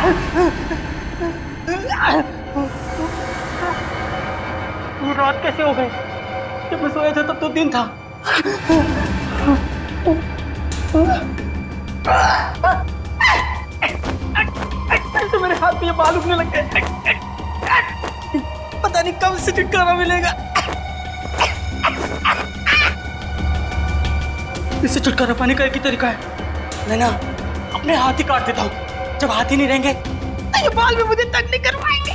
ये रात कैसे हो गई? जब मैं सोया था तब तो दिन था। तो मेरे हाथ में ये बाल उगने लग गए। पता नहीं कब से छुटकारा मिलेगा। इससे छुटकारा पाने का एक ही तरीका है, मैं ना अपने हाथ ही काट देता हूँ। जब हाथ ही नहीं रहेंगे तो ये बाल भी मुझे तंग नहीं करवाएंगे।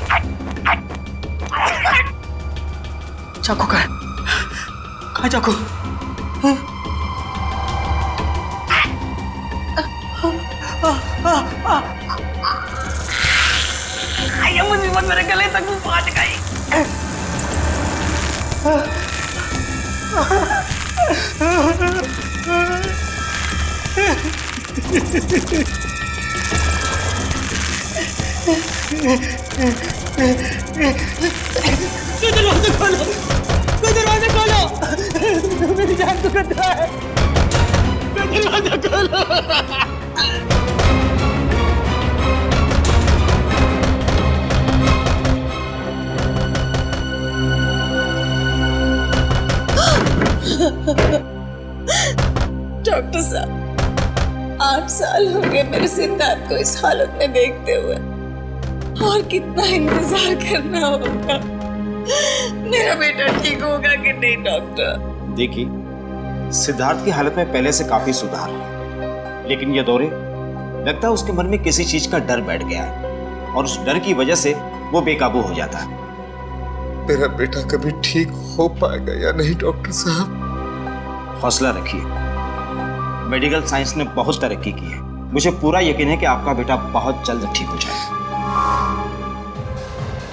चाकू कहाँ चाकू? ये मुसीबत मेरे गले तक पहुंच गई। दरवाजा खोलो, दरवाजा खोलो, मेरी जान को खतरा है। दरवाजा खोलो। डॉक्टर साहब, 8 साल हो गए मेरे सिद्धार्थ को इस हालत में देखते हुए, और कितना इंतजार करना होगा। मेरा बेटा ठीक होगा कि नहीं डॉक्टर? देखिए, सिद्धार्थ की हालत में पहले से काफी सुधार है, लेकिन ये दौरे लगता है उसके मन में किसी चीज का डर बैठ गया है और उस डर की वजह से वो बेकाबू हो जाता है। मेरा बेटा कभी ठीक हो पाएगा या नहीं डॉक्टर साहब? हौसला रखिए, मेडिकल साइंस ने बहुत तरक्की की है। मुझे पूरा यकीन है कि आपका बेटा बहुत जल्द ठीक हो जाएगा।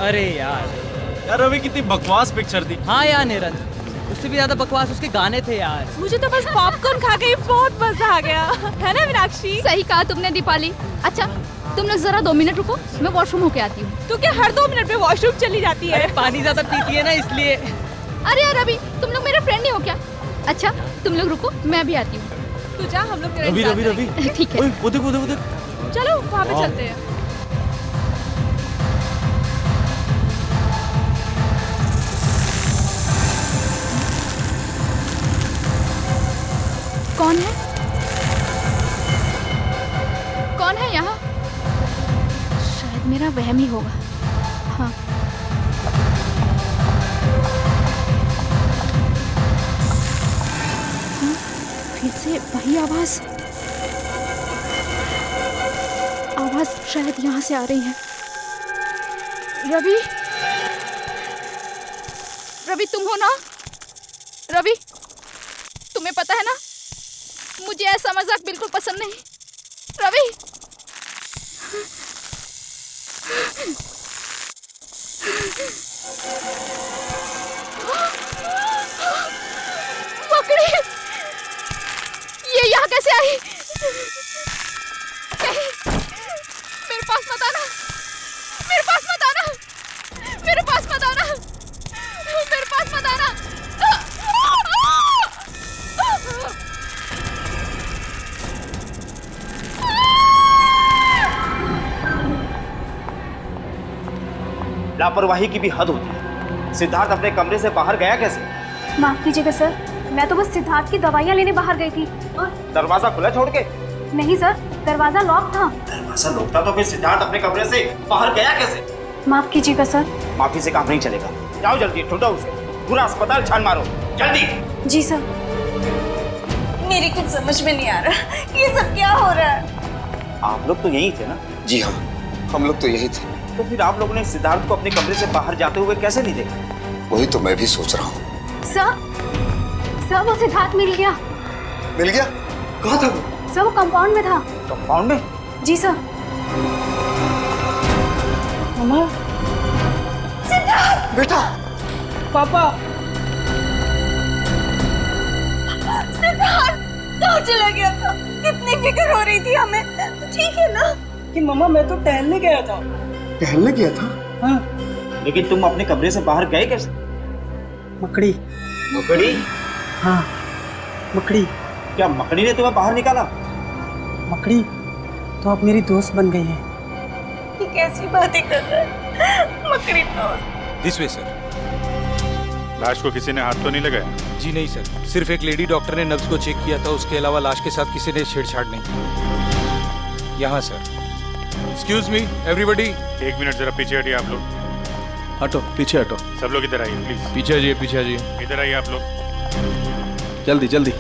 अरे यार अभी कितनी बकवास पिक्चर थी। हाँ यार निरंजन, उससे भी ज्यादा बकवास उसके गाने थे यार। मुझे तो बस पॉपकॉर्न खा के बहुत मजा आ गया, है ना मीनाक्षी? सही कहा तुमने दीपाली। अच्छा तुम लोग जरा 2 मिनट रुको, मैं वॉशरूम होके आती हूँ। तू क्या हर 2 मिनट में वॉशरूम चली जाती है? पानी ज्यादा पीती है ना इसलिए। अरे यार रवि, तुम लोग मेरे फ्रेंड नहीं हो क्या? अच्छा तुम लोग रुको, मैं भी आती हूँ। तू जा, हम लोग रवि रवि रवि ठीक है। वो देख चलो वहाँ पे चलते हैं। कौन है? कौन है यहाँ? शायद मेरा वहम ही होगा। हाँ फिर से वही आवाज शायद यहाँ से आ रही है। रवि, रवि तुम हो ना? रवि, तुम्हें पता है ना, मुझे ऐसा मजाक बिल्कुल पसंद नहीं। रवि, मकड़ी, ये यहाँ कैसे आई? नहीं, मेरे पास मत आना, मेरे पास मत आना, मेरे पास मत आना, मेरे पास मत आना। लापरवाही की भी हद होती है। सिद्धार्थ अपने कमरे से बाहर गया कैसे? माफ कीजिएगा सर, मैं तो बस सिद्धार्थ की दवाइयाँ लेने बाहर गई थी और दरवाजा खुला छोड़ के? नहीं सर, दरवाजा लॉक था। दरवाजा लॉक था तो फिर सिद्धार्थ अपने कमरे से बाहर गया कैसे? माफ कीजिएगा सर। माफी से काम नहीं चलेगा। जाओ जल्दी, ढूंढो उसे, पूरा अस्पताल छान मारो, जल्दी। जी सर। मेरी कुछ समझ में नहीं आ रहा, ये सब क्या हो रहा है? आप लोग तो यही थे ना? जी हाँ, हम लोग तो यही थे। तो फिर आप लोगों ने सिद्धार्थ को अपने कमरे से बाहर जाते हुए कैसे नहीं देखा? वही तो मैं भी सोच रहा हूँ। सर वो सिद्धार्थ मिल गया। मिल गया? कहाँ था वो? सर वो कंपाउंड में था। कंपाउंड में? जी सर। मम्मा, सिद्धार्थ! बेटा, पापा, सिद्धार्थ कहाँ चला गया था? कितनी फिक्र हो रही थी हमें। ठीक है ना? कि मम्मा मैं तो टहलने गया था। टहलने गया था? हाँ। लेकिन तुम अपने कमरे से बाहर गए कैसे? मकड़ी। मकड़ी? हाँ, मकड़ी। क्या मकड़ी ने तुम्हें बाहर निकाला? मकड़ी तो अब मेरी दोस्त बन गई है। ये कैसी बातें कर रहा है मकड़ी तो। This way sir. लाश को किसी ने हाथ तो नहीं लगाया? जी नहीं सर, सिर्फ एक लेडी डॉक्टर ने नब्ज को चेक किया था, उसके अलावा लाश के साथ किसी ने छेड़छाड़ नहीं की। यहाँ sir. Excuse me everybody. 1 minute जरा पीछे हटिए आप लोग। हटो, पीछे हटो। सब लोग इधर आइए प्लीज। पीछे आइए, पीछे आइए। इधर आइए आप लोग। जल्दी जल्दी।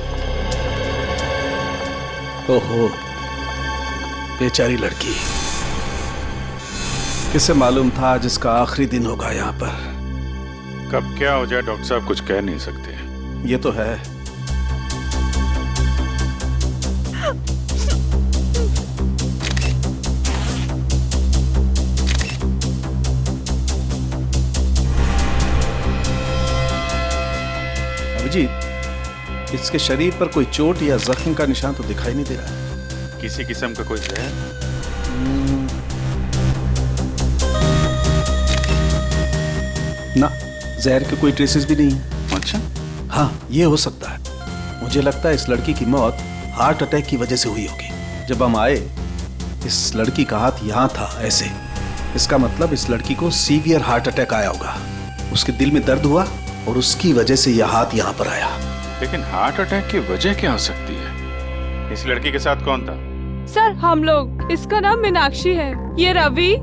ओहो, बेचारी लड़की। किसे मालूम था आज इसका आखिरी दिन होगा यहाँ पर। कब क्या हो जाए डॉक्टर साहब कुछ कह नहीं सकते। ये तो है। अभिजीत, इसके शरीर पर कोई चोट या जख्म का निशान तो दिखाई नहीं दे रहा है। किसी किस्म का कोई जहर? ना, जहर के कोई ट्रेसेस भी नहीं है। अच्छा। हाँ, ये हो सकता है। मुझे लगता है इस लड़की की मौत हार्ट अटैक की वजह से हुई होगी। जब हम आए, इस लड़की का हाथ यहाँ था ऐसे। इसका मतलब इस लड़की को सीवियर हार्ट अटैक आया होगा। उसके दिल में दर्द हुआ और उसकी वजह से यह हाथ यहाँ पर आया। लेकिन हार्ट अटैक की वजह क्या हो सकती है? इस लड़की के साथ कौन था? सर हम लोग, इसका नाम मीनाक्षी है, ये रवि,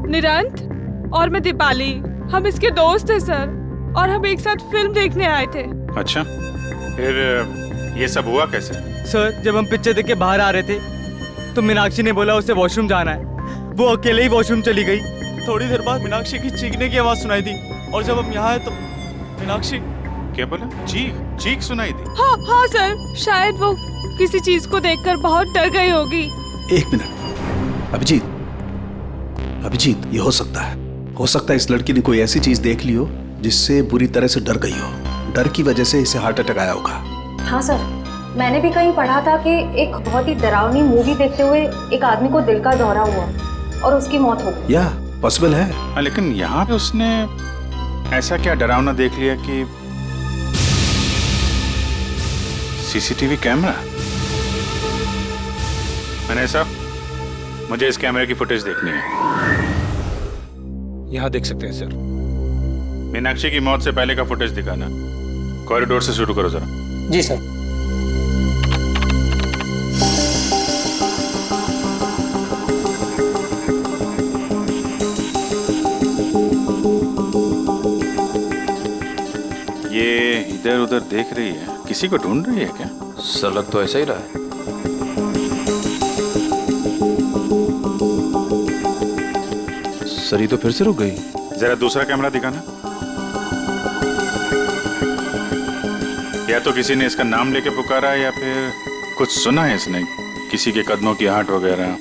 निरंत और मैं दीपाली। हम इसके दोस्त हैं सर, और हम एक साथ फिल्म देखने आए थे। अच्छा, फिर ये सब हुआ कैसे? सर जब हम पिक्चर देख के बाहर आ रहे थे तो मीनाक्षी ने बोला उसे वॉशरूम जाना है। वो अकेले ही वॉशरूम चली गई। थोड़ी देर बाद मीनाक्षी की चीखने की आवाज सुनाई दी, और जब हम यहाँ आए तो मीनाक्षी। क्या बोला? चीख सुनाई दी? हाँ सर, शायद वो किसी चीज को देखकर बहुत डर गई होगी। 1 मिनट। अभिजीत, ये हो सकता है। हो सकता है इस लड़की ने कोई ऐसी चीज देख ली हो जिससे बुरी तरह से डर गई हो। डर की वजह से इसे हार्ट अटैक आया होगा। हाँ सर, मैंने भी कहीं पढ़ा था कि एक बहुत ही डरावनी मूवी देखते हुए एक आदमी को दिल का दौरा हुआ और उसकी मौत हो गई। या पॉसिबल है। हाँ, लेकिन यहाँ पे उसने ऐसा क्या डरावना देख लिया कि सीसीटीवी कैमरा? मैंने साहब, मुझे इस कैमरे की फुटेज देखनी है। यहाँ देख सकते हैं सर। मीनाक्षी की मौत से पहले का फुटेज दिखाना। कॉरिडोर से शुरू करो जरा। जी सर। ये इधर उधर देख रही है, किसी को ढूंढ रही है क्या? सर लग तो ऐसा ही रहा है। सर ये तो फिर से रुक गई। जरा दूसरा कैमरा दिखाना। या तो किसी ने इसका नाम लेके पुकारा है या फिर कुछ सुना है इसने, किसी के कदमों की आहट वगैरह।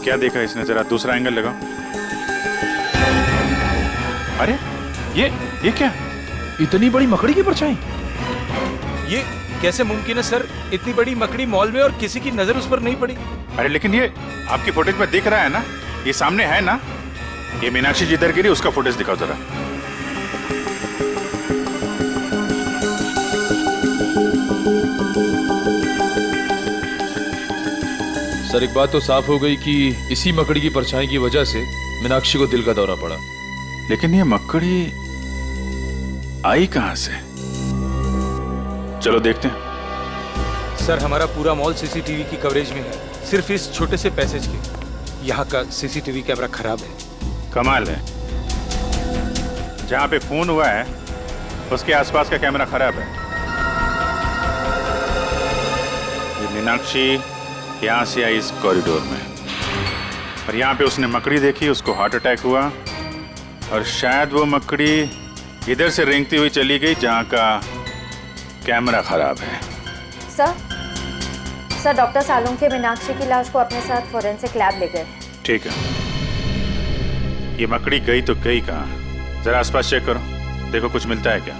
क्या देखा इसने? जरा दूसरा एंगल लगाओ। अरे ये क्या? इतनी बड़ी मकड़ी की परछाई? ये कैसे मुमकिन है सर? इतनी बड़ी मकड़ी मॉल में और किसी की नजर उस पर नहीं पड़ी। अरे लेकिन ये आपकी फुटेज में दिख रहा है ना, ये सामने है ना। ये मीनाक्षी जिधर गिरी उसका फुटेज दिखाओ जरा। सर एक बात तो साफ हो गई कि इसी मकड़ी की परछाई की वजह से मीनाक्षी को दिल का दौरा पड़ा। लेकिन ये मकड़ी आई कहां से? चलो देखते हैं। सर हमारा पूरा मॉल सीसीटीवी की कवरेज में है, सिर्फ इस छोटे से पैसेज के। यहाँ का सीसीटीवी कैमरा खराब है। कमाल है, जहां पे खून हुआ है उसके आसपास का कैमरा खराब है। ये मीनाक्षी यहाँ से आई इस कॉरिडोर में, और यहाँ पे उसने मकड़ी देखी, उसको हार्ट अटैक हुआ, और शायद वो मकड़ी इधर से रेंगती हुई चली गई जहाँ का कैमरा खराब है। सर डॉक्टर सालुंके मीनाक्षी की लाश को अपने साथ फोरेंसिक लैब ले गए। ठीक है, ये मकड़ी गई तो गई कहाँ? जरा आसपास चेक करो, देखो कुछ मिलता है क्या।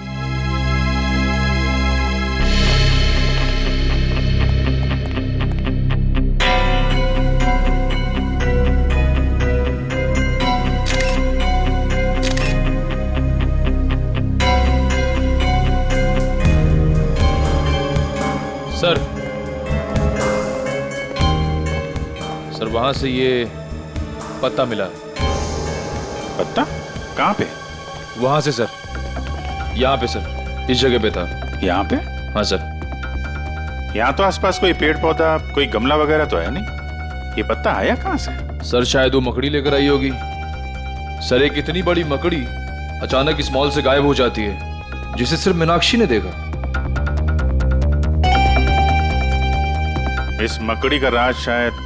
सर वहां से ये पत्ता मिला। पत्ता कहाँ पे? वहां से सर, यहाँ पे सर, इस जगह पे था। यहाँ पे? हाँ सर। यहाँ तो आसपास कोई पेड़ पौधा, कोई गमला वगैरह तो है नहीं। ये पत्ता आया कहाँ से? सर शायद वो मकड़ी लेकर आई होगी। सर एक इतनी बड़ी मकड़ी अचानक इस मॉल से गायब हो जाती है, जिसे सिर्फ मीनाक्षी ने देखा। इस मकड़ी का राज शायद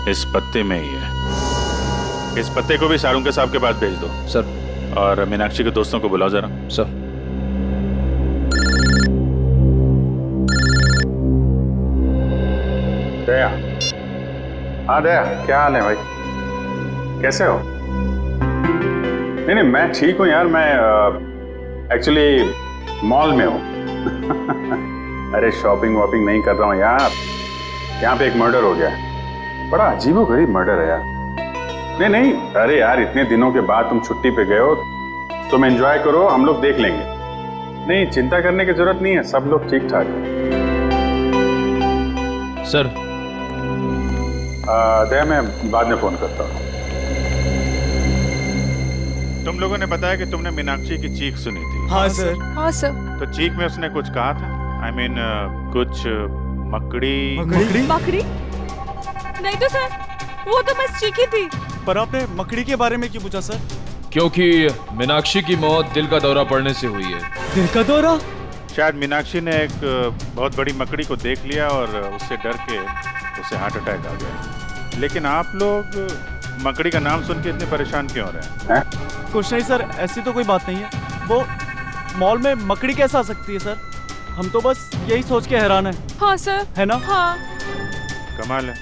इस पत्ते में ही है। इस पत्ते को भी सारुंके साहब के पास भेज दो सर। और मीनाक्षी के दोस्तों को बुलाओ जरा। सर। दया। हाँ दया, क्या हाल है भाई? कैसे हो? नहीं मैं ठीक हूँ यार। मैं एक्चुअली मॉल में हूँ। अरे शॉपिंग वॉपिंग नहीं कर रहा हूँ यार। यहाँ पे एक मर्डर हो गया। बड़ा अजीबोगरीब मर्डर है यार। नहीं अरे यार, इतने दिनों के बाद तुम छुट्टी पे गए हो, तुम एंजॉय करो, हम लोग देख लेंगे। नहीं चिंता करने की जरूरत नहीं है, सब लोग ठीक ठाक हैं। सर दया, मैं बाद में फोन करता हूँ। तुम लोगों ने बताया कि तुमने मीनाक्षी की चीख सुनी थी। हाँ सर। हाँ सर। तो चीख में उसने कुछ कहा था? I mean, कुछ मकड़ी? मकड़ी? नहीं तो सर, वो तो बस चीखी थी। पर आपने मकड़ी के बारे में क्यों पूछा सर? क्योंकि मीनाक्षी की मौत दिल का दौरा पड़ने से हुई है। दिल का दौरा? शायद मीनाक्षी ने एक बहुत बड़ी मकड़ी को देख लिया और उससे डर के उसे हार्ट अटैक आ गया। लेकिन आप लोग मकड़ी का नाम सुन के इतने परेशान क्यों हो रहे हैं? कुछ नहीं सर, ऐसी तो कोई बात नहीं है। वो मॉल में मकड़ी कैसे आ सकती है सर? हम तो बस यही सोच के हैरान है। हाँ सर। है ना? हाँ। कमाल है,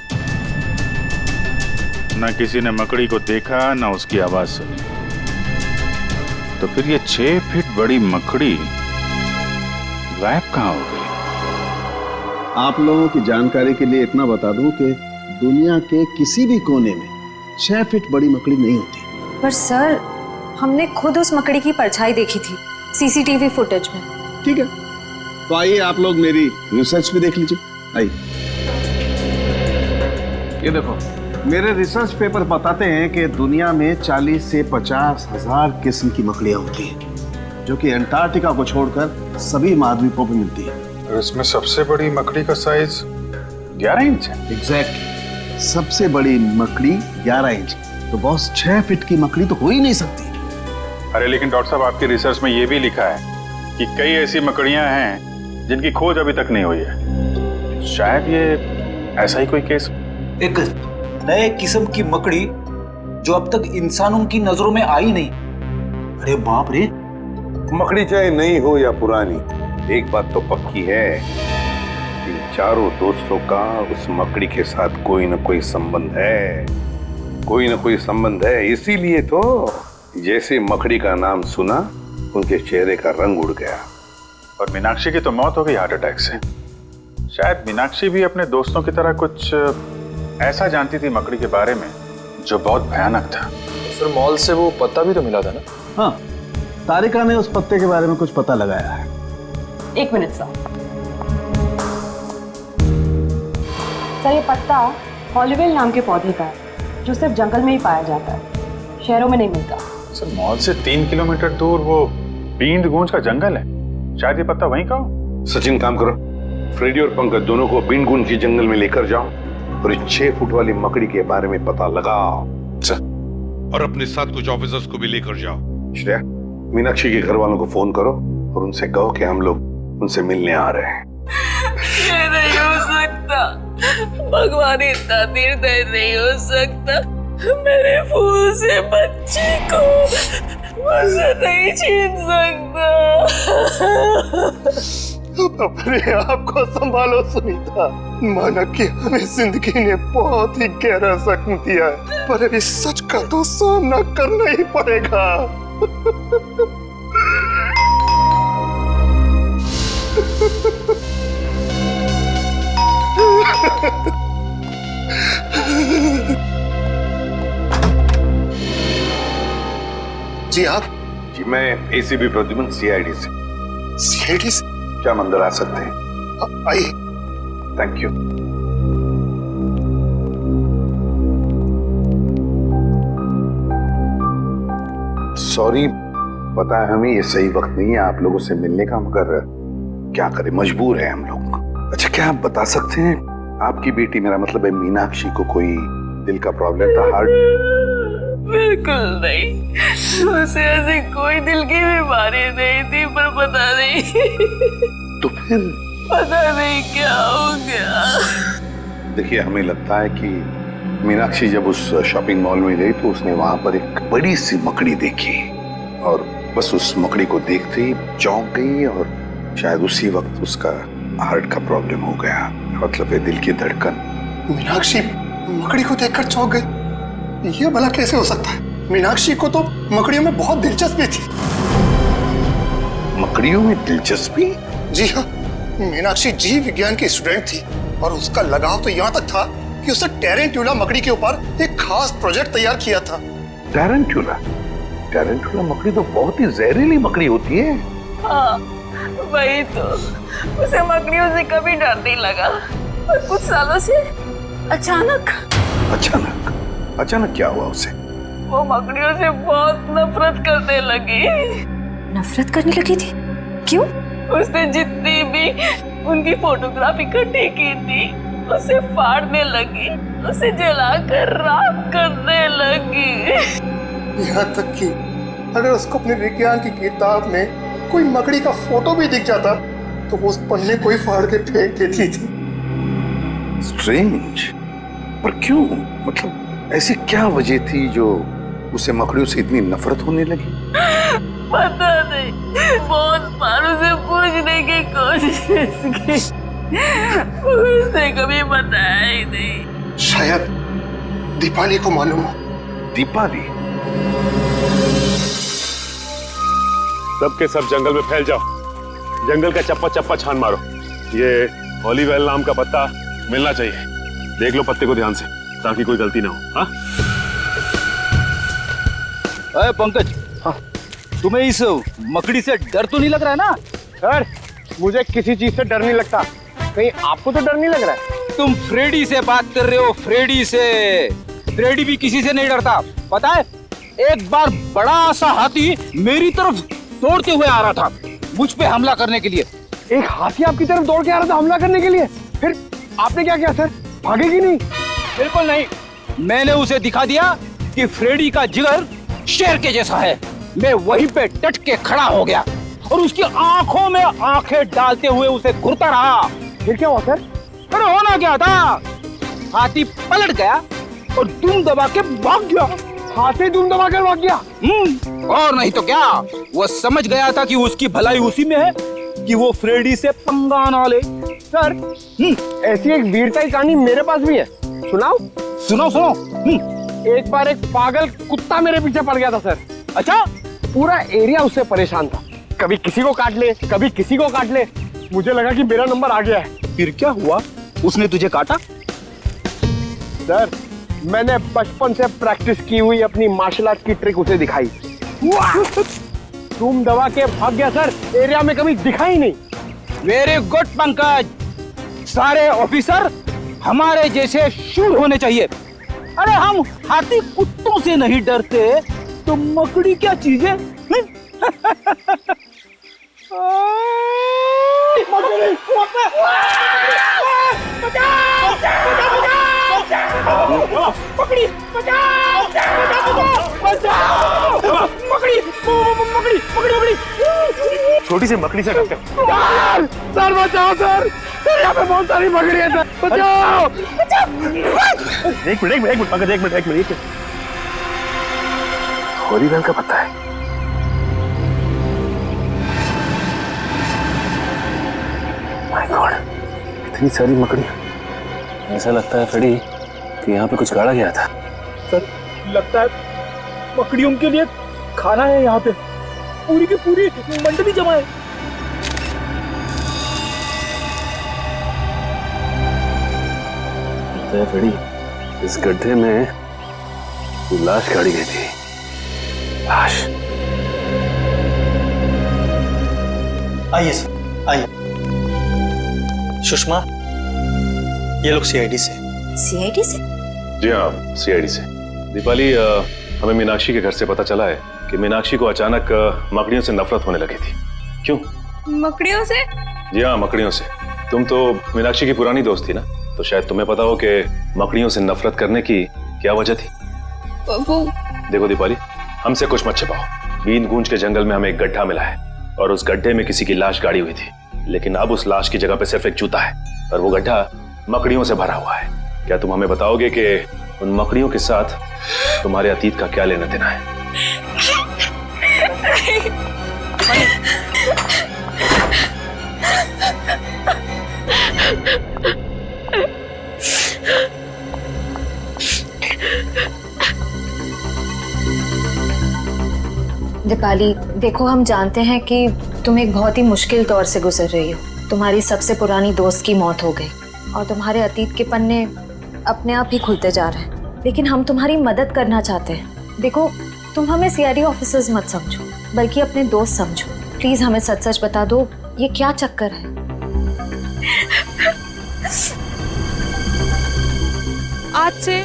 ना किसी ने मकड़ी को देखा ना उसकी आवाज सुनी। तो फिर ये 6 फीट बड़ी मकड़ी गायब कहाँ हो गई? आप लोगों की जानकारी के लिए इतना बता दूं कि दुनिया के किसी भी कोने में 6 फीट बड़ी मकड़ी नहीं होती। पर सर, हमने खुद उस मकड़ी की परछाई देखी थी सीसीटीवी फुटेज में। ठीक है, तो आइए आप लोग मेरी रिसर्च भी देख लीजिए। आइए, ये देखो, मेरे रिसर्च पेपर बताते हैं कि दुनिया में 40 से 50 हजार किस्म की मकड़ियां होती हैं, जो कि अंटार्कटिका को छोड़कर सभी महाद्वीपों पर मिलती है। और इसमें सबसे बड़ी मकड़ी का साइज 11 इंच है। एग्जैक्टली, सबसे बड़ी मकड़ी 11 इंच। तो बॉस 6 फीट की मकड़ी तो हो ही नहीं सकती। अरे लेकिन डॉक्टर साहब, आपकी रिसर्च में ये भी लिखा है कि कई ऐसी मकड़ियां हैं जिनकी खोज अभी तक नहीं हुई है। शायद ये ऐसा ही कोई केस। एक नए किस्म की मकड़ी जो अब तक इंसानों की नजरों में आई नहीं। अरे बाप रे। मकड़ी चाहे नई हो या पुरानी, एक बात तो पक्की है, इन चारों दोस्तों का उस मकड़ी के साथ कोई न कोई संबंध है। कोई न कोई संबंध है, इसीलिए तो जैसे मकड़ी का नाम सुना उनके चेहरे का रंग उड़ गया। और मीनाक्षी की तो मौत हो गई हार्ट अटैक से। शायद मीनाक्षी भी अपने दोस्तों की तरह कुछ ऐसा जानती थी मकड़ी के बारे में जो बहुत भयानक था। सर मॉल से वो पत्ता भी तो मिला था ना? हाँ, तारिका ने उस पत्ते के बारे में कुछ पता लगाया है। 1 मिनट सर। ये पत्ता हॉलीवेल नाम के पौधे का है, जो सिर्फ जंगल में ही पाया जाता है, शहरों में नहीं मिलता। सर मॉल से 3 किलोमीटर दूर वो बींद गूंज का जंगल है, शायद ये पत्ता वहीं का हो। सचिन, काम करो, फ्रेडी और पंकज दोनों को बींद गूंज के जंगल में लेकर जाओ और इस 6 फुट वाली मकड़ी के बारे में पता लगाओ। और अपने साथ कुछ ऑफिसर्स को भी लेकर जाओ। श्रेया, मीनाक्षी के घर वालों को फोन करो और उनसे कहो कि हम लोग उनसे मिलने आ रहे हैं। ये नहीं हो सकता, भगवान इतना निर्दय नहीं हो सकता। मेरे फूल से बच्चे को मुझसे नहीं छीन सकता। अपने आप को संभालो सुनीता। माना कि हमें जिंदगी ने बहुत ही गहरा जख्म दिया है, पर अभी सच का तो सामना करना ही पड़ेगा। जी आप? जी मैं एसीपी प्रद्युमन, सीआईडी से। सीआईडी से? क्या हम अंदर आ सकते हैं? आइए। Thank you. सॉरी, पता है हमें ये सही वक्त नहीं है आप लोगों से मिलने का, मगर क्या करें, मजबूर है हम लोग। अच्छा, क्या आप बता सकते हैं आपकी बेटी, मेरा मतलब है मीनाक्षी को कोई दिल का प्रॉब्लम था, हार्ट? बिल्कुल नहीं, उसे ऐसी कोई दिल की बीमारी नहीं थी, पर पता नहीं तो फिर पता नहीं क्या हो गया। देखिए, हमें लगता है कि मीनाक्षी जब उस शॉपिंग मॉल में गई तो उसने वहां पर एक बड़ी सी मकड़ी देखी और बस उस मकड़ी को देखते ही चौंक गई और शायद उसी वक्त उसका हार्ट का प्रॉब्लम हो गया, मतलब है दिल की धड़कन। मीनाक्षी मकड़ी को देखकर चौंक गई, ये भला कैसे हो सकता है? मीनाक्षी को तो मकड़ियों में बहुत दिलचस्पी थी। मकड़ियों में दिलचस्पी? जी हाँ, मीनाक्षी जीव विज्ञान की स्टूडेंट थी और उसका लगाव तो यहाँ तक था कि उसने टेरेंट्यूला मकड़ी के ऊपर एक खास प्रोजेक्ट तैयार किया था। टेरेंट्यूला? टेरेंट्यूला मकड़ी तो बहुत ही जहरीली मकड़ी होती है। हाँ, वही तो। उसे मकड़ियों से कभी डर नहीं लगा, और कुछ सालों से अचानक क्या हुआ उसे? वो मकड़ियों से बहुत नफरत करने लगी। नफरत करने लगी थी? क्यों? उसने जितनी भी उनकी फोटोग्राफ इकट्ठी की थी उसे फाड़ने लगी, उसे जलाकर राख करने लगी। यहाँ तक कि अगर उसको अपने विज्ञान की किताब में कोई मकड़ी का फोटो भी दिख जाता तो वो उस पन्ने को ही फाड़ के फेंक देती थी। स्ट्रेंज, पर क्यों? मतलब ऐसी क्या वजह थी जो उसे मकड़ियों से इतनी नफरत होने लगी? पता नहीं, बहुत बार उसे पूछने की कोशिश की, उसने कभी बताया ही नहीं। शायद दीपाली को मालूम हो। दीपाली? सब के सब जंगल में फैल जाओ, जंगल का चप्पा चप्पा छान मारो। ये ओलिवेल नाम का पत्ता मिलना चाहिए, देख लो पत्ते को ध्यान से ताकि कोई गलती ना हो। हाँ अरे पंकज, हाँ, तुम्हें इस मकड़ी से डर तो नहीं लग रहा है ना? सर, मुझे किसी चीज से डर नहीं लगता, कहीं आपको तो डर नहीं लग रहा है? तुम फ्रेडी से बात कर रहे हो, फ्रेडी से। फ्रेडी भी किसी से नहीं डरता, पता है? एक बार बड़ा सा हाथी मेरी तरफ दौड़ते हुए आ रहा था मुझ पे हमला करने के लिए। एक हाथी आपकी तरफ दौड़ के आ रहा था हमला करने के लिए? फिर आपने क्या किया सर? भागेगी नहीं? बिल्कुल नहीं, मैंने उसे दिखा दिया कि फ्रेडी का जिगर शेर के जैसा है। मैं वहीं पे डट के खड़ा हो गया और उसकी आंखों में आंखें डालते हुए उसे घूरता रहा। फिर क्या हुआ सर? अरे होना क्या था, हाथी पलट गया और दुम दबा के भाग गया। हाथी दुम दबा कर भाग गया? और नहीं तो क्या, वो समझ गया था कि उसकी भलाई उसी में है कि वो फ्रेडी से पंगा ना ले। सर, ऐसी एक वीरता की कहानी मेरे पास भी है, सुनाओ? सुनो। एक बार एक पागल कुत्ता मेरे पीछे पड़ गया था सर। अच्छा? पूरा एरिया उससे परेशान था, कभी किसी को काट ले, कभी किसी को काट ले। मुझे लगा कि मेरा नंबर आ गया है। फिर क्या हुआ? उसने तुझे काटा? सर, मैंने बचपन से प्रैक्टिस की हुई अपनी मार्शल आर्ट की ट्रिक उसे दिखाई, तुम दबा के भाग गया सर, एरिया में कभी दिखा ही नहीं। वेरी गुड पंकज, सारे ऑफिसर हमारे जैसे शूर होने चाहिए। अरे हम हाथी कुत्तों से नहीं डरते तो मकड़ी क्या चीज है? छोटी सी मकड़ी से डरते हो? सर बचाओ सर, यहाँ पे बहुत सारी मकड़ी है सर, बचाओ। एक मिनट पंकज, एक मिनट। ओलिवेल का पत्ता है। माय गॉड, इतनी सारी मकड़ी। ऐसा लगता है फ्रेडी कि यहाँ पे कुछ गाड़ा गया था। सर, लगता है मकड़ियों के लिए खाना है यहाँ पे, पूरी की पूरी मंडली जमा है। लगता है फ्रेडी इस गड्ढे में कोई लाश गाड़ी गई थी। लाश? आइए सर, आइए। सुषमा, ये लोग सीआईडी से। सीआईडी से? जी हाँ, सीआईडी से। दीपाली, हमें मीनाक्षी के घर से पता चला है कि मीनाक्षी को अचानक मकड़ियों से नफरत होने लगी थी। क्यों? मकड़ियों से? जी हाँ, मकड़ियों से। तुम तो मीनाक्षी की पुरानी दोस्त थी ना, तो शायद तुम्हें पता हो कि मकड़ियों से नफरत करने की क्या वजह थी। वो देखो दीपाली, हमसे कुछ मत छिपाओ। बीन गूंज के जंगल में हमें एक गड्ढा मिला है और उस गड्ढे में किसी की लाश गाड़ी हुई थी, लेकिन अब उस लाश की जगह पे सिर्फ एक जूता है और वो गड्ढा मकड़ियों से भरा हुआ है। क्या तुम हमें बताओगे कि उन मकड़ियों के साथ तुम्हारे अतीत का क्या लेना देना है? दीपाली, देखो हम जानते हैं कि तुम एक बहुत ही मुश्किल दौर से गुजर रही हो। तुम्हारी सबसे पुरानी दोस्त की मौत हो गई और तुम्हारे अतीत के पन्ने अपने आप ही खुलते जा रहे हैं, लेकिन हम तुम्हारी मदद करना चाहते हैं। देखो, तुम हमें सीआईडी ऑफिसर्स मत समझो, बल्कि अपने दोस्त समझो। प्लीज हमें सच सच बता दो, ये क्या चक्कर है? आज से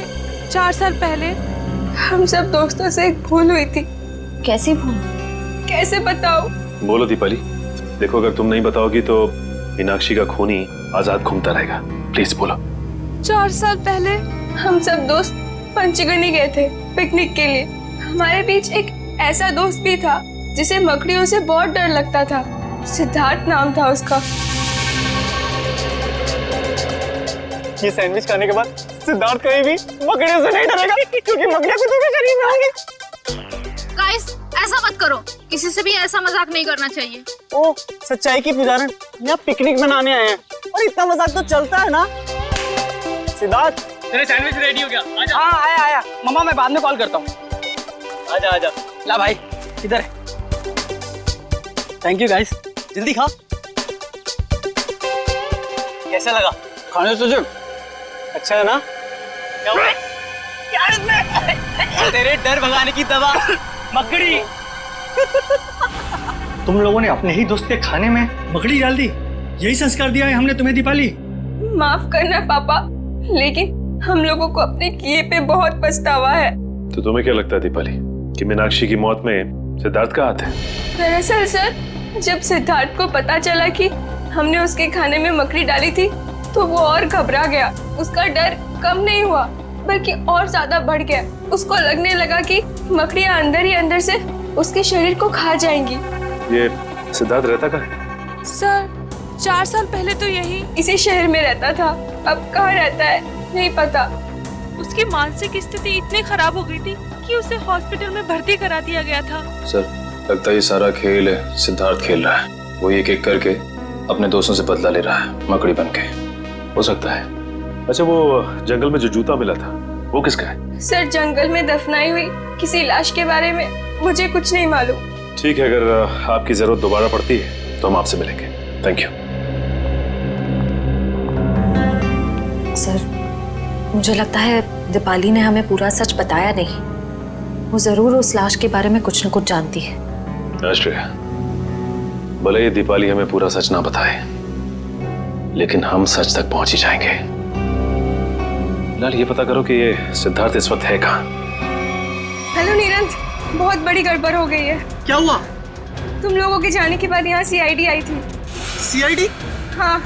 4 साल पहले हम सब दोस्तों से एक भूल हुई थी। कैसी भूल? कैसे बताओ? बोलो दीपाली। देखो, अगर तुम नहीं बताओगी तो मीनाक्षी का खूनी आजाद घूमता रहेगा। प्लीज बोलो। 4 साल पहले हम सब दोस्त पंचगनी गए थे पिकनिक के लिए। हमारे बीच एक ऐसा दोस्त भी था जिसे मकड़ियों से बहुत डर लगता था। सिद्धार्थ नाम था उसका। ये सैंडविच खाने के बाद सिद्धार्थ कहीं भी मकड़ियों से नहीं डरेगा, क्योंकि मकड़ियां कुत्तों के शरीर में होंगी। गाइस, ऐसा मत करो, किसी से भी ऐसा मजाक नहीं करना चाहिए। ओ, सच्चाई की पुजारन, यहाँ पिकनिक मनाने आए हैं और इतना मजाक तो चलता है ना। सिद्धार्थ, तेरे सैंडविच रेडी हो गया? आजा। हाँ, आया। मम्मा, मैं बाद में कॉल करता हूँ। आजा आजा। ला भाई, इधर है। थैंक यू गाइस, जल्दी खा। कैसा लगा? खाने से जो अच्छा है ना? क्या हुआ? क्या इसमें? तेरे डर भगाने की दवा, मकड़ी। तुम लोगों ने अपने ही दोस्त के खाने में मकड़ी डाल दी। यही संस्कार दिया है हमने तुम्हें दीपाली। माफ करना पापा, लेकिन हम लोगों को अपने किए पे बहुत पछतावा है। तो तुम्हें क्या लगता है दीपाली कि मीनाक्षी की मौत में सिद्धार्थ का हाथ है? दरअसल सर, जब सिद्धार्थ को पता चला कि हमने उसके खाने में मकड़ी डाली थी, तो वो और घबरा गया। उसका डर कम नहीं हुआ, बल्कि और ज्यादा बढ़ गया। उसको लगने लगा कि मकड़ियां अंदर ही अंदर से उसके शरीर को खा जाएंगी। ये सिद्धार्थ रहता कहाँ है? सर, 4 साल पहले तो यही इसी शहर में रहता था। अब कहाँ रहता है नहीं पता। उसकी मानसिक स्थिति इतनी खराब हो गई थी कि उसे हॉस्पिटल में भर्ती करा दिया गया था। सर, लगता है ये सारा खेल सिद्धार्थ खेल रहा है। वो एक एक करके अपने दोस्तों से बदला ले रहा है, मकड़ी बनके। हो सकता है। अच्छा, वो जंगल में जो जूता मिला था वो किसका है? सर, जंगल में दफनाई हुई किसी लाश के बारे में मुझे कुछ नहीं मालूम। ठीक है, अगर आपकी जरूरत दोबारा पड़ती है तो हम आपसे मिलेंगे। Thank you. सर, मुझे लगता है दीपाली ने हमें पूरा सच बताया नहीं। वो जरूर उस लाश के बारे में कुछ न कुछ जानती है। आश्रय, भले ही दीपाली हमें पूरा सच ना बताए, लेकिन हम सच तक पहुंच ही जाएंगे। लाल, ये पता करो कि ये सिद्धार्थ इस वक्त है कहाँ? हेलो नीरज, बहुत बड़ी गड़बड़ हो गई है। क्या हुआ? तुम लोगों के जाने के बाद यहाँ सीआईडी आई थी। सीआईडी? हाँ।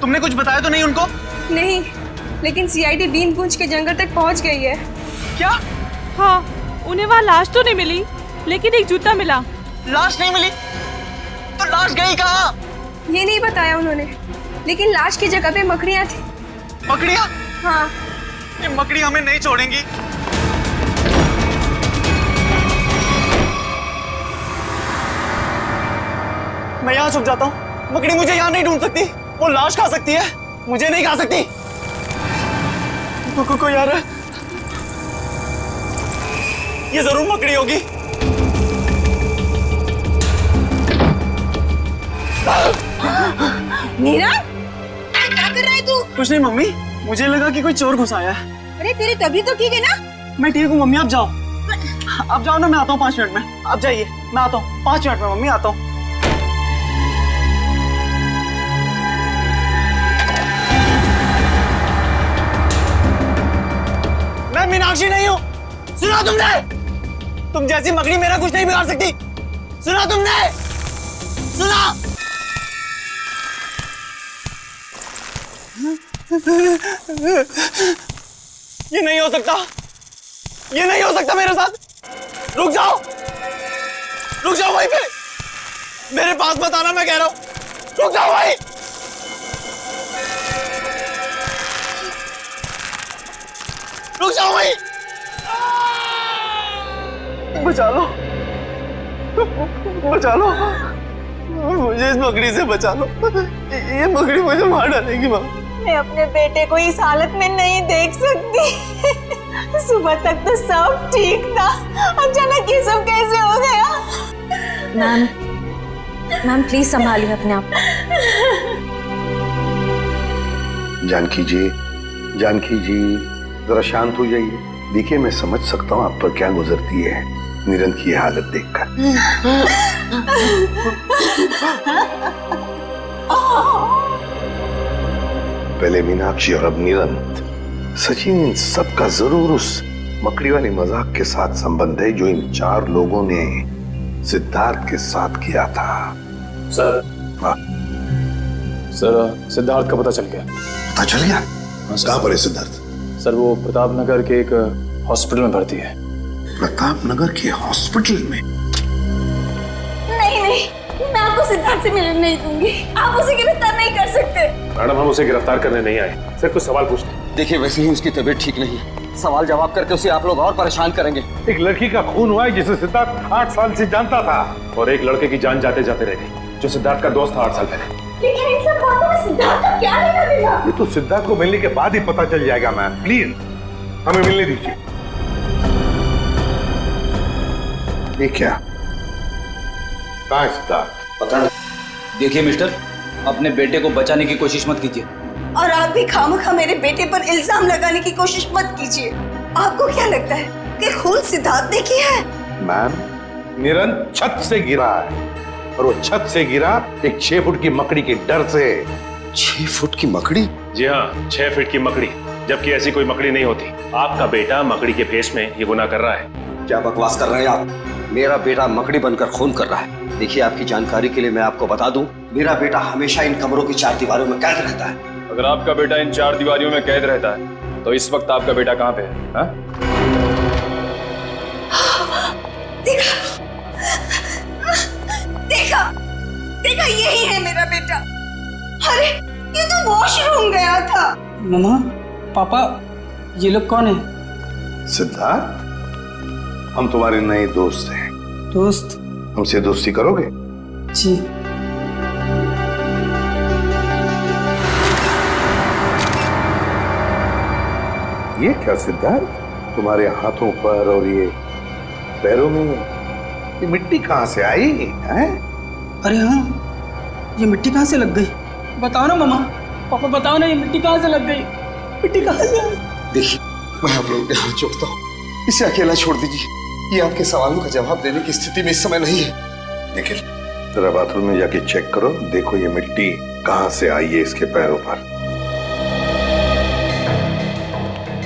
तुमने कुछ बताया तो नहीं उनको? नहीं, लेकिन सीआईडी बीन गूंज के जंगल तक पहुँच गई है। क्या? हाँ, उन्हें वहाँ लाश तो नहीं मिली, लेकिन एक जूता मिला। लाश नहीं मिली? तो लाश गई कहाँ? ये नहीं बताया उन्होंने, लेकिन लाश की जगह पे मकड़ियाँ थी। मकड़ियाँ? हाँ। ये मकड़ी हमें नहीं छोड़ेंगी। मैं यहाँ छुप जाता हूँ। मकड़ी मुझे यहाँ नहीं ढूंढ सकती। वो लाश खा सकती है, मुझे नहीं खा सकती। कोई आ रहा है। ये जरूर मकड़ी होगी। नीरा, क्या कर रहा है तू? कुछ नहीं मम्मी, मुझे लगा कि कोई चोर घुस आया है। अरे तेरी तबीयत तो ठीक है ना? मैं ठीक हूँ मम्मी, आप जाओ। आप जाओ ना, मैं आता हूँ 5 मिनट में। आप जाइए, मैं आता हूँ 5 मिनट में मम्मी, आता हूँ। मैं मीनाक्षी नहीं हूँ, सुना तुमने? तुम जैसी मकड़ी मेरा कुछ नहीं बिगाड़ सकती। सुना तुमने? सुना? ये नहीं हो सकता, ये नहीं हो सकता मेरे साथ। रुक जाओ वहीं पे, मेरे पास मत आना, मैं कह रहा हूं। रुक जाओ भाई, रुक जाओ भाई, बचा लो, बचा लो मुझे, इस मकड़ी से बचा लो। ये मकड़ी मुझे मार डालेगी माँ। मैं अपने बेटे को इस हालत में नहीं देख सकती। सुबह तक तो सब ठीक था, अचानक ये सब कैसे हो गया? मैम प्लीज संभालिए अपने आप। जानकी जी जरा शांत हो जाइए। देखिए मैं समझ सकता हूँ आप पर क्या गुजरती है निरंत की हालत देखकर। पहले मीनाक्षी और अब निरंत। सचिन, इन सब का जरूर उस मकड़ी वाली मजाक के साथ संबंध है जो इन 4 लोगों ने सिद्धार्थ के साथ किया था। सर, सर सिद्धार्थ का पता चल गया। पता चल गया? कहाँ पर है सिद्धार्थ? सर वो प्रताप नगर के एक हॉस्पिटल में भर्ती है। प्रताप नगर के हॉस्पिटल में? नहीं, मैं आपको सिद्धार्थ से मिलने नहीं दूंगी। आप उसे गिरफ्तार नहीं कर सकते। मैडम हम उसे गिरफ्तार करने नहीं आए, सिर्फ कुछ सवाल पूछने। देखिए वैसे ही उसकी तबीयत ठीक नहीं है, सवाल जवाब करके उसे आप लोग और परेशान करेंगे। एक लड़की का खून हुआ है जिसे सिद्धार्थ 8 साल से जानता था, और एक लड़के की जान जाते जाते रह गई जो सिद्धार्थ का दोस्त था 8 साल पहले। लेकिन इन सब बातों में सिद्धार्थ का क्या लेना देना? ये तो सिद्धार्थ को मिलने के बाद ही पता चल जाएगा। मैम प्लीज हमें मिलने दीजिए। ये क्या? कहाँ है सिद्धार्थ? पता नहीं। देखिए मिस्टर, अपने बेटे को बचाने की कोशिश मत कीजिए। और आप भी खामखा मेरे बेटे पर इल्जाम लगाने की कोशिश मत कीजिए। आपको क्या लगता है कि खून सिद्धार्थ ने किया है? मैम, निरंत छत से गिरा है और वो छत से गिरा एक 6 फुट की मकड़ी के डर से। 6 फुट की मकड़ी? जी हाँ, 6 फीट की मकड़ी, जबकि ऐसी कोई मकड़ी नहीं होती। आपका बेटा मकड़ी के भेष में ये गुनाह कर रहा है। क्या बकवास कर रहे हैं आप? मेरा बेटा मकड़ी बनकर खून कर रहा है। देखिए आपकी जानकारी के लिए मैं आपको बता दूं, मेरा बेटा हमेशा इन कमरों की 4 दीवारों में कैद रहता है। अगर आपका बेटा इन 4 दीवारों में कैद रहता है तो इस वक्त आपका बेटा कहाँ पे है? हा? देखा यही है मेरा बेटा। अरे ये तो वॉशरूम गया था। मम्मा, पापा, ये लोग कौन है? सिद्धार्थ, हम तुम्हारे नए दोस्त हैं। दोस्त? हमसे दोस्ती करोगे? जी। ये क्या सिद्धार्थ, तुम्हारे हाथों पर और ये पैरों में ये मिट्टी कहाँ से आई है? अरे हाँ, ये मिट्टी कहाँ से लग गई? बताओ ना मम्मा, पापा बताओ ना, ये मिट्टी कहाँ से लग गई? मिट्टी कहाँ से आई? देखिए मैं आप लोगों के हाथ जोड़ता हूँ, इसे अकेला छोड़ दीजिए। ये आपके सवालों का जवाब देने की स्थिति में इस समय नहीं है। निखिल, जरा बाथरूम में जाके चेक करो, देखो ये मिट्टी कहाँ से आई है इसके पैरों पर।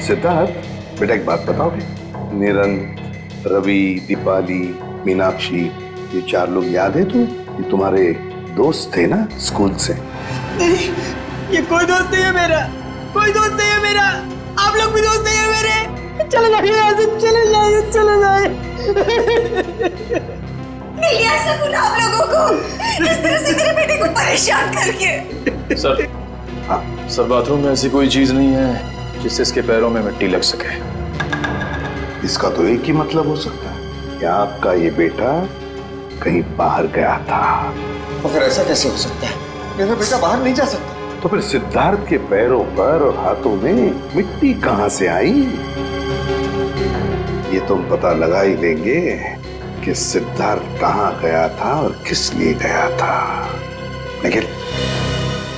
सिद्धार्थ बेटा एक बात बताओगे? निरंत, रवि, दीपाली, मीनाक्षी, ये 4 लोग याद है तुम्हें? ये तुम्हारे दोस्त थे ना स्कूल से? नहीं, ये कोई दोस्त नहीं है मेरा, कोई दोस्त नहीं है मेरा। आप लोग भी दोस्त नहीं है मेरे। चले जाइए यहाँ से, चले जाइए, चले जाइए। नहीं ऐसा कुछ आप लोगों को, इस तरह से मेरे बेटे को परेशान करके। सर बाथरूम में ऐसी कोई चीज नहीं है जिससे इसके पैरों में मिट्टी लग सके। इसका तो एक ही मतलब हो सकता है कि आपका ये बेटा कहीं बाहर गया था। मगर ऐसा कैसे हो सकता है? मेरा बेटा बाहर नहीं जा सकता। तो फिर सिद्धार्थ के पैरों पर और हाथों में मिट्टी कहां से आई? ये तुम पता लगा ही लेंगे कि सिद्धार्थ कहां गया था और किस लिए गया था। निखिल,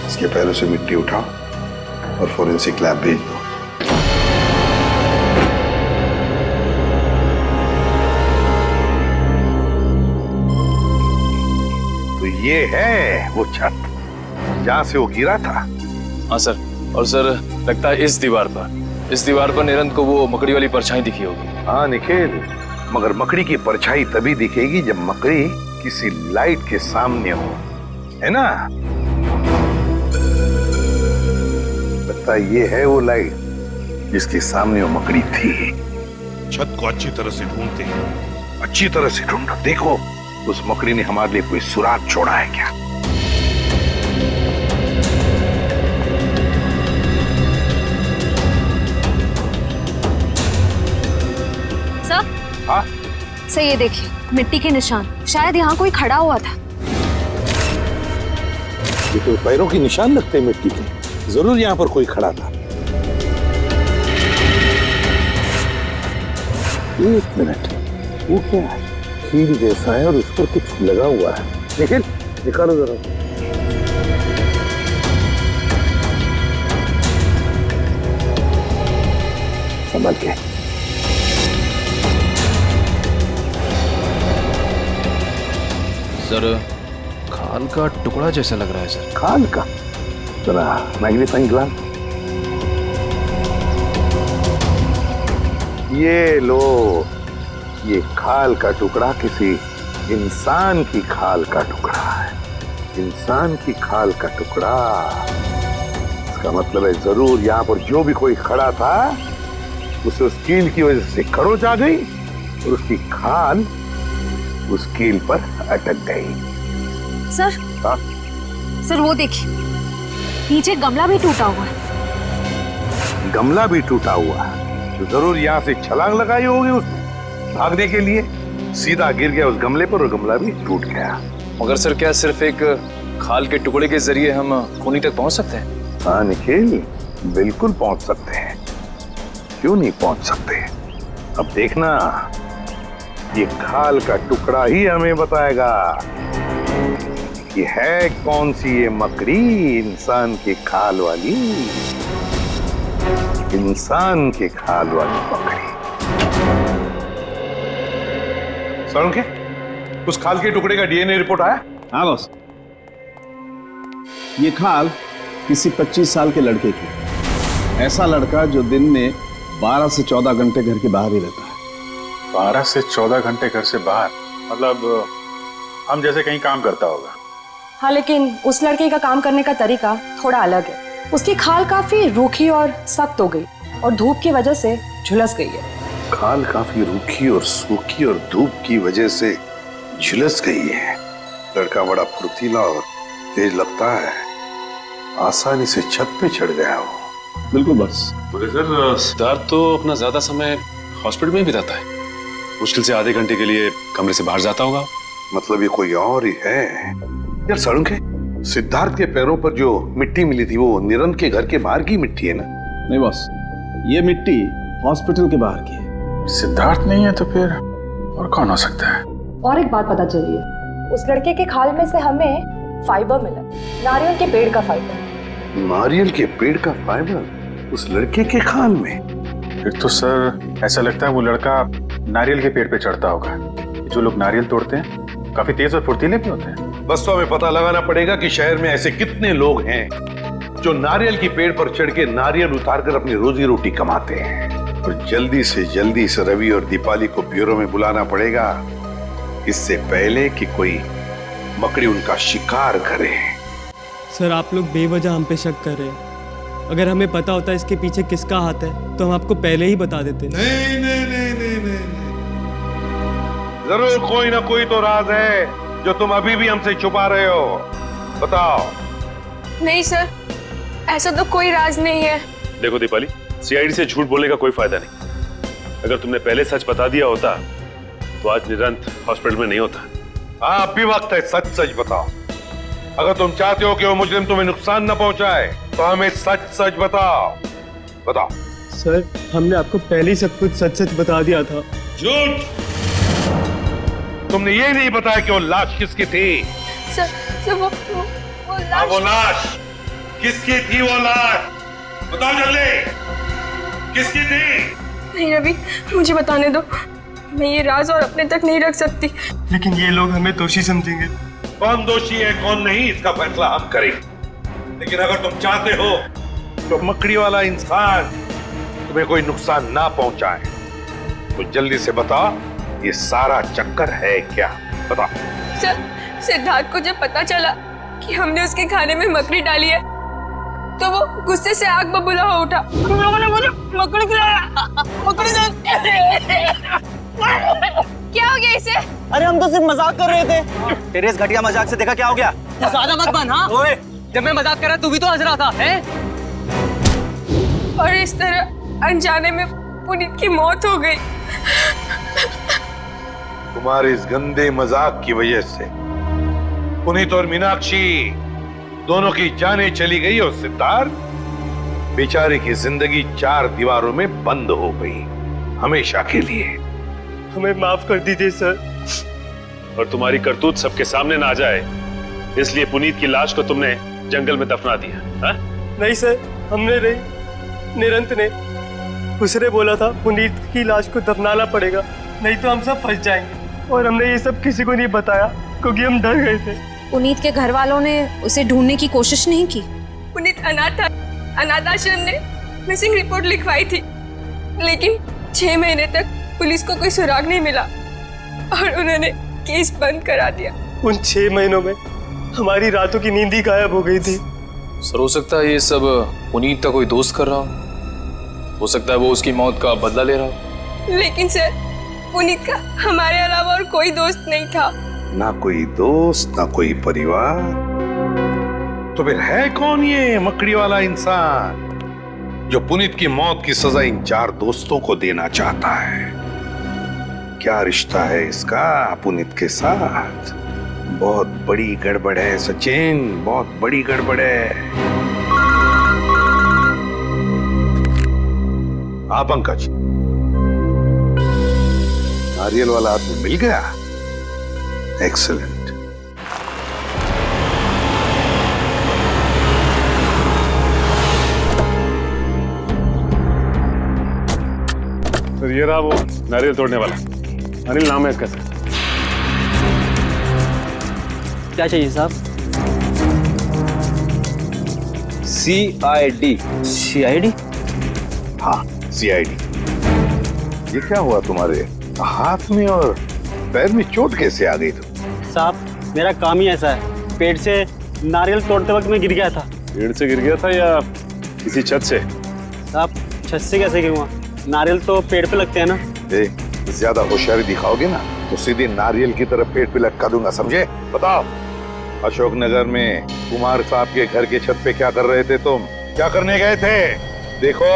इसके पैरों से मिट्टी उठाओ और फोरेंसिक लैब भेज दो। तो ये है वो छत जहां से वो गिरा था। हाँ सर, और सर लगता है इस दीवार पर निरंत को वो मकड़ी वाली परछाई दिखी होगी। हाँ निखिल, मगर मकड़ी की परछाई तभी दिखेगी जब मकड़ी किसी लाइट के सामने हो, है ना? लगता ये है वो लाइट जिसके सामने वो मकड़ी थी। छत को अच्छी तरह से ढूंढते हैं, अच्छी तरह से ढूंढो। देखो उस मकड़ी ने हमारे लिए कोई सुराग छोड़ा है क्या? सर, हाँ? सर ये देखिए मिट्टी के निशान, शायद यहाँ कोई खड़ा हुआ था। ये तो पैरों के निशान लगते हैं मिट्टी के, जरूर यहाँ पर कोई खड़ा था। एक मिनट, वो क्या है? कील जैसा है और उस पर कुछ लगा हुआ है। देखिए, निकालो जरा। संभल के। सर, खाल का टुकड़ा जैसा लग रहा है सर। खाल का? जरा मैग्नीफाइंग ग्लास। ये लो, ये खाल का टुकड़ा किसी इंसान की खाल का टुकड़ा है। इंसान की खाल का टुकड़ा, इसका मतलब है जरूर यहाँ पर जो भी कोई खड़ा था उसे उस कील की वजह से खरोच आ गई और उसकी खाल उस कील पर अटक गई। सर, हाँ? सर वो देखिए नीचे गमला भी टूटा हुआ है। गमला भी टूटा हुआ है तो जरूर यहाँ से छलांग लगाई होगी उसने भागने के लिए, सीधा गिर गया उस गमले पर और गमला भी टूट गया। मगर सर क्या सिर्फ एक खाल के टुकड़े के जरिए हम खूनी तक पहुंच सकते हैं? हाँ निखिल, बिल्कुल पहुंच सकते हैं, क्यों नहीं पहुंच सकते। अब देखना, ये खाल का टुकड़ा ही हमें बताएगा कि है कौन सी ये मकड़ी इंसान की खाल वाली, इंसान की खाल वाली मकड़ी। सर, उस खाल के टुकड़े का डीएनए रिपोर्ट आया? हाँ बॉस, ये खाल किसी 25 साल के लड़के की, ऐसा लड़का जो दिन में 12 से 14 घंटे घर के बाहर ही रहता है। 12 से 14 घंटे घर से बाहर, मतलब हम जैसे कहीं काम करता होगा। हाँ, लेकिन उस लड़के का काम करने का तरीका थोड़ा अलग है। उसकी खाल काफी रूखी और सख्त हो गई और धूप की वजह से झुलस गई है। खाल काफी रूखी और सूखी और धूप की वजह से झुलस गई है। लड़का बड़ा फुर्तीला और तेज लगता है, आसानी से छत पे चढ़ गया हो। बिल्कुल बस। बोले सर, सिद्धार्थ तो अपना ज्यादा समय हॉस्पिटल में बिताता है, मुश्किल से आधे घंटे के लिए कमरे से बाहर जाता होगा। मतलब ये कोई और ही है। यार सड़ुंखे, सिद्धार्थ के पैरों पर जो मिट्टी मिली थी वो निरंत के घर के बाहर की मिट्टी है ना? नहीं बॉस, ये मिट्टी हॉस्पिटल के बाहर की है। सिद्धार्थ नहीं है तो फिर और कौन हो सकता है? और एक बात पता चली है, उस लड़के के खाल में से हमें फाइबर मिला, नारियल के पेड़ का फाइबर। नारियल के पेड़ का फाइबर उस लड़के के खाल में? फिर तो सर ऐसा लगता है वो लड़का नारियल के पेड़ पे चढ़ता होगा। जो लोग नारियल तोड़ते हैं काफी तेज और फुर्तीले भी होते हैं। बस तो हमें पता लगाना पड़ेगा कि शहर में ऐसे कितने लोग हैं जो नारियल की पेड़ पर चढ़ के नारियल उतारकर अपनी रोजी रोटी कमाते हैं। और जल्दी से रवि और दीपाली को ब्यूरो में बुलाना पड़ेगा, इससे पहले कि कोई मकड़ी उनका शिकार करे। सर आप लोग बेवजह हम पे शक कर रहे हैं। अगर हमें पता होता इसके पीछे किसका हाथ है तो हम आपको पहले ही बता देते। नहीं नहीं नहीं नहीं नहीं, जरूर कोई ना कोई तो राज है जो तुम अभी भी हमसे छुपा रहे हो। बताओ। नहीं सर, ऐसा तो कोई राज नहीं है। देखो दीपाली, सीआईडी से झूठ बोलने का कोई फायदा नहीं। अगर तुमने पहले सच बता दिया होता तो आज निरंत हॉस्पिटल में नहीं होता। हाँ, अब भी वक्त है, सच सच बताओ। अगर तुम चाहते हो कि वो मुजरिम तुम्हें नुकसान न पहुंचाए तो हमें सच सच बताओ। बताओ। सर हमने आपको पहले ही सब कुछ सच सच बता दिया था। झूठ! तुमने ये नहीं बताया कि वो लाश किसकी थी? सर वो लाश। वो लाश किसकी थी? वो लाश बताओ जल्दी, किसकी थी? नहीं रवि, मुझे बताने दो, मैं ये राज और अपने तक नहीं रख सकती। लेकिन ये लोग हमें दोषी समझेंगे। कौन दोषी है कौन नहीं इसका फैसला हम करेंगे। लेकिन अगर तुम चाहते हो तो मकड़ी वाला इंसान तुम्हें कोई नुकसान ना पहुंचाए तो जल्दी से बताओ ये सारा चक्कर है क्या? बता। सर, सिद्धार्थ को जब पता चला कि हमने उसके खाने में मकड़ी डाली है तो वो गुस्से से आग बबूला हो उठा। तुम लोगों ने मुझे मकड़ी खिलाया, मकड़ी क्या हो गया इसे? अरे हम तो सिर्फ मजाक कर रहे थे। तेरे इस घटिया मजाक से देखा क्या हो गया? ज्यादा मत बन। हाँ ओए, जब मैं मजाक कर रहा तू भी तो हंस रहा था हैं? और इस तरह अनजाने में पुनीत की मौत हो गई। तुम्हारे इस गंदे मजाक की वजह से पुनीत और मीनाक्षी दोनों की जानें चली गई और सिद्धार्थ बेचारे की जिंदगी 4 दीवारों में बंद हो गई हमेशा के लिए। हमें माफ कर दीजिए सर। और तुम्हारी करतूत सबके सामने ना आ जाए इसलिए पुनीत की लाश को तुमने जंगल में दफना दिया। हा? नहीं सर, हमने नहीं, निरंत ने। उसने बोला था पुनीत की लाश को दफनाना पड़ेगा, नहीं तो हम सब फंस जाएंगे। और हमने ये सब किसी को नहीं बताया क्योंकि हम डर गए थे। पुनीत के घर वालों ने उसे ढूंढने की कोशिश नहीं की? पुनीत अनाथ था। अनाथ आश्रम ने मिसिंग रिपोर्ट लिखवाई थी, लेकिन 6 महीने तक पुलिस को कोई सुराग नहीं मिला और उन्होंने केस बंद करा दिया। उन 6 महीनों में हमारी रातों की नींद ही गायब हो गई थी। सर, हो सकता है ये सब पुनीत का कोई दोस्त कर रहा हो सकता है वो उसकी मौत का बदला ले रहा हो। लेकिन सर, पुनीत का हमारे अलावा और कोई दोस्त नहीं था। ना कोई दोस्त, ना कोई परिवार, तो फिर है कौन ये मकड़ी वाला इंसान जो पुनीत की मौत की सजा इन 4 दोस्तों को देना चाहता है? क्या रिश्ता है इसका पुनीत के साथ? बहुत बड़ी गड़बड़ है सचिन, बहुत बड़ी गड़बड़ है। हाँ पंकज, नारियल वाला आदमी मिल गया। एक्सीलेंट। सर ये रहा वो नारियल तोड़ने वाला। अनिल नाम है इसका सर। क्या चाहिए साहब? CID। CID? हाँ CID। ये क्या हुआ तुम्हारे हाथ में और पैर में चोट कैसे आ गई? साहब मेरा काम ही ऐसा है, पेड़ से नारियल तोड़ते वक्त मैं गिर गया था। पेड़ से गिर गया था या किसी छत से? साहब छत से कैसे गिरूंगा? नारियल तो पेड़ पे लगते हैं ना। ज्यादा होशियारी दिखाओगे ना तो सीधे नारियल की तरफ पेड़ पे लटका दूंगा, समझे? बताओ, अशोकनगर में कुमार साहब के घर के छत पे क्या कर रहे थे तुम? क्या करने गए थे? देखो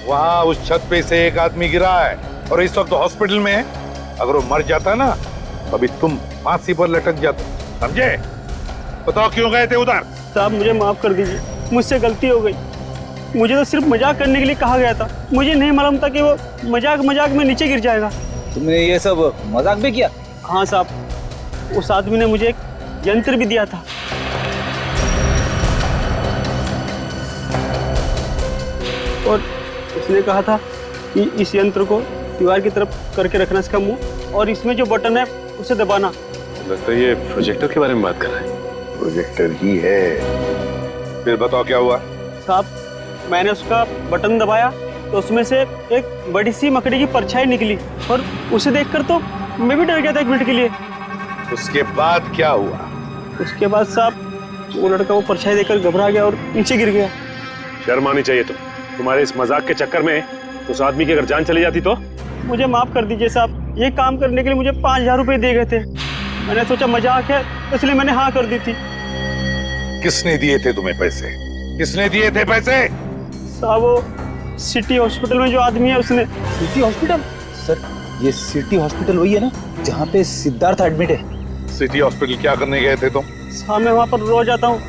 वहाँ उस छत पे से एक आदमी गिरा है और इस वक्त हॉस्पिटल में है। अगर वो मर जाता ना अभी तुम फांसी पर लटक जाते, समझे? बताओ क्यों गए थे उधर? साहब मुझे माफ कर दीजिए, मुझसे गलती हो गई। मुझे तो सिर्फ मजाक करने के लिए कहा गया था, मुझे नहीं मालूम था कि वो मजाक में नीचे गिर जाएगा। तुमने ये सब मजाक भी किया? हाँ साहब, उस आदमी ने मुझे एक यंत्र भी दिया था। और उसने कहा था कि इस यंत्र को दीवार की तरफ करके रखना इसका मुंह, और इसमें जो बटन है उसे दबाना। लगता है ये प्रोजेक्टर के बारे में बात कर रहा है। प्रोजेक्टर ही है। फिर बताओ क्या हुआ? साहब मैंने उसका बटन दबाया तो उसमें से एक बड़ी सी मकड़ी की परछाई निकली और उसे देखकर तो मैं भी डर गया था 1 मिनट के लिए। उसके बाद क्या हुआ? उसके बाद साहब वो लड़का वो परछाई देखकर घबरा गया और नीचे गिर गया। शर्म आनी चाहिए तुम्हारे इस मजाक के चक्कर में उस आदमी की अगर जान चली जाती तो? मुझे माफ कर दीजिए साहब, ये काम करने के लिए मुझे 5000 रुपए दिए गए थे। मैंने सोचा मजाक है इसलिए मैंने हाँ कर दी थी। किसने दिए थे तुम्हें पैसे? किसने दिए थे पैसे? साहब वो सिटी हॉस्पिटल में जो आदमी है उसने। City hospital? सर ये सिटी हॉस्पिटल वही है ना जहाँ पे सिद्धार्थ एडमिट है? सिटी हॉस्पिटल क्या करने गए थे तुम? साहब मैं वहाँ पर रोज आता हूँ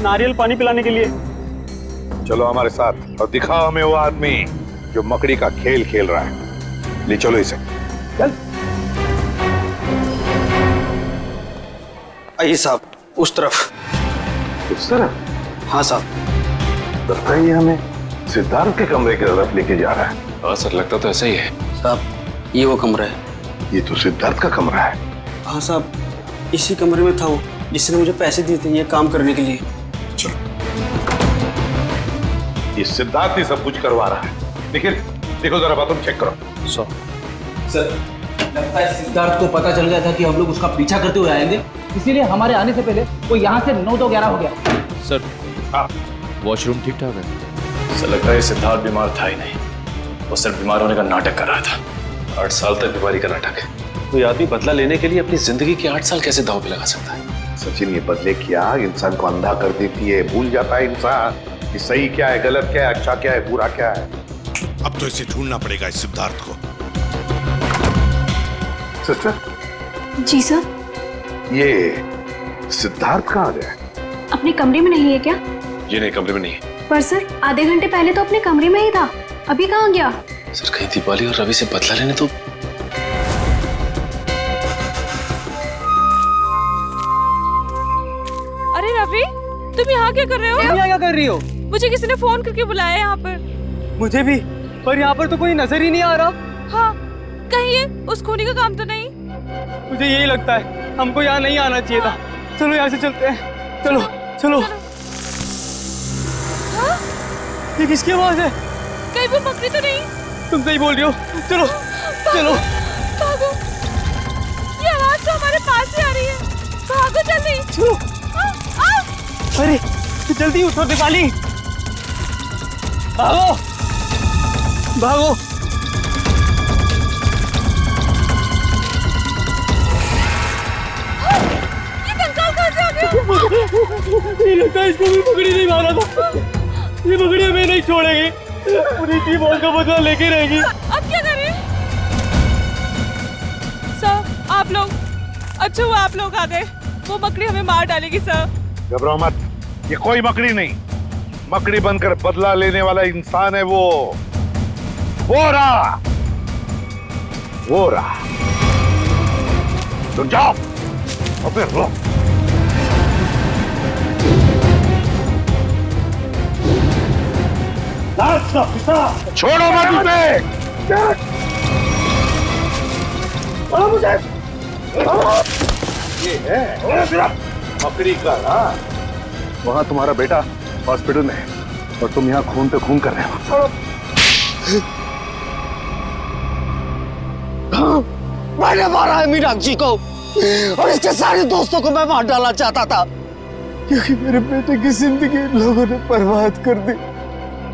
नारियल पानी पिलाने के लिए। चलो हमारे साथ और दिखाओ हमें वो आदमी जो मकड़ी का खेल खेल रहा है। ले चलो इसे। चल। आइए साहब, उस तरफ। उस तरफ? हाँ साहब। बताइए हमें सिद्धार्थ के कमरे की तरफ लेके जा रहा है। हाँ सर, लगता तो ऐसा ही है। साहब ये वो कमरा है। ये तो सिद्धार्थ का कमरा है। हाँ साहब, इसी कमरे में था वो जिसने मुझे पैसे दिए थे ये काम करने के लिए। चलो, ये सिद्धार्थ ही सब कुछ करवा रहा है। देखिए देखो जरा बात, तुम चेक करो। सर लगता है सिद्धार्थ को पता चल गया था कि हम लोग उसका पीछा करते हुए आएंगे, इसीलिए हमारे आने से पहले वो यहाँ से 9 तो 11 हो गया। सर वॉशरूम ठीक ठाक है? ऐसा लगता है सिद्धार्थ बीमार था ही नहीं, वो सिर्फ बीमार होने का नाटक कर रहा था। 8 साल तक बीमारी का नाटक है। कोई आदमी बदला लेने के लिए अपनी जिंदगी के 8 साल कैसे दांव पे लगा सकता है? सचिन, ये बदले की आग इंसान को अंधा कर देती है। भूल जाता है इंसान कि सही क्या है, गलत क्या है, अच्छा क्या है, बुरा क्या है। अब तो इसे ढूंढना पड़ेगा इस सिद्धार्थ को। सिस्टर जी सर। ये सिद्धार्थ कहाँ गया? अपने कमरे में नहीं है क्या? ये नहीं, कमरे में नहीं है। पर सर आधे घंटे पहले तो अपने कमरे में ही था, अभी कहाँ गया? सर कहीं दीपाली और रवि से बदला लेने तो। अरे रवि, तुम यहाँ क्या कर रहे हो? तुम यहाँ क्या कर रही हो? मुझे किसी ने फोन करके बुलाया यहाँ पर। मुझे भी, पर यहाँ पर तो कोई नजर ही नहीं आ रहा। हाँ, कहीं ये उस खूनी का काम तो नहीं? मुझे यही लगता है, हमको यहाँ नहीं आना चाहिए था। चलो यहाँ से चलते हैं, चलो चलो। हाँ? ये किसकी आवाज है? कहीं वो मकड़ी तो नहीं? तुम सही बोल रही हो, चलो चलो भागो, ये आवाज तो हमारे पास ही आ रही है। भागो जल्दी। चलो। अरे जल्दी उठो दीपाली, भागो भागो। ये कंकाल कहाँ से आ गया? ये लगता है इसको भी मकड़ी नहीं मारा था। ये मकड़ी हमें नहीं छोड़ेगी, पूरी टीम का बदला लेके रहेगी। अब क्या करें? सर आप लोग, अच्छा हुआ आप लोग आ गए। वो मकड़ी हमें मार डालेगी सर। घबराओ मत, ये कोई मकड़ी नहीं, मकड़ी बनकर बदला लेने वाला इंसान है वो रहा। तुम जाओ और फिर रो। छोड़ो मत उसे। ये है मकड़ी का राज। वहां तुम्हारा बेटा हॉस्पिटल में है और तुम यहाँ खून पे खून कर रहे हो। मैंने मारा है मीनाक्षी को और इसके सारे दोस्तों को मैं मार डालना चाहता था, क्योंकि मेरे बेटे की जिंदगी इन लोगों ने बर्बाद कर दी।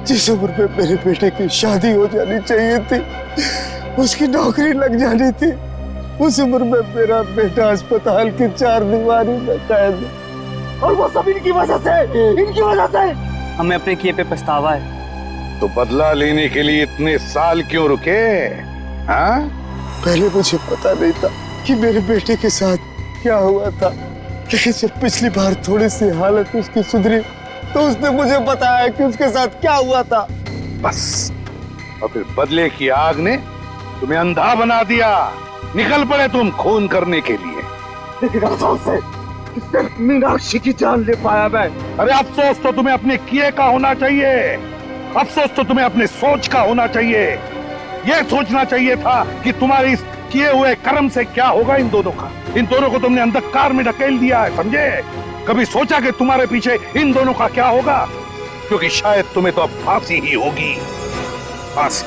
जिस उम्र में मेरे बेटे की शादी हो जानी चाहिए थी, उसकी नौकरी लग जानी थी, उस उम्र में मेरा बेटा अस्पताल की 4 दीवारी में कैद है। और वो सब इनकी वजह से। हमें अपने किए पे पछतावा है। तो बदला लेने के लिए इतने साल क्यों रुके? हाँ? पहले मुझे पता नहीं था कि मेरे बेटे के साथ क्या हुआ था, लेकिन जब पिछली बार थोड़ी सी हालत उसकी सुधरी तो उसने मुझे बताया कि उसके साथ क्या हुआ था। बस, और फिर बदले की आग ने तुम्हें अंधा बना दिया। निकल पड़े तुम खून करने के लिए। लेकिन अफसोस है कि सिर्फ मीनाक्षी की जान ले पाया मैं। अरे अफसोस तो तुम्हें अपने किए का होना चाहिए, अफसोस तो तुम्हें अपने सोच का होना चाहिए। यह सोचना चाहिए था कि तुम्हारे इस किए हुए कर्म से क्या होगा इन दोनों का। इन दोनों को तुमने अंधकार में ढकेल दिया है, समझे? कभी सोचा कि तुम्हारे पीछे इन दोनों का क्या होगा? क्योंकि शायद तुम्हें तो अब फांसी ही होगी, फांसी।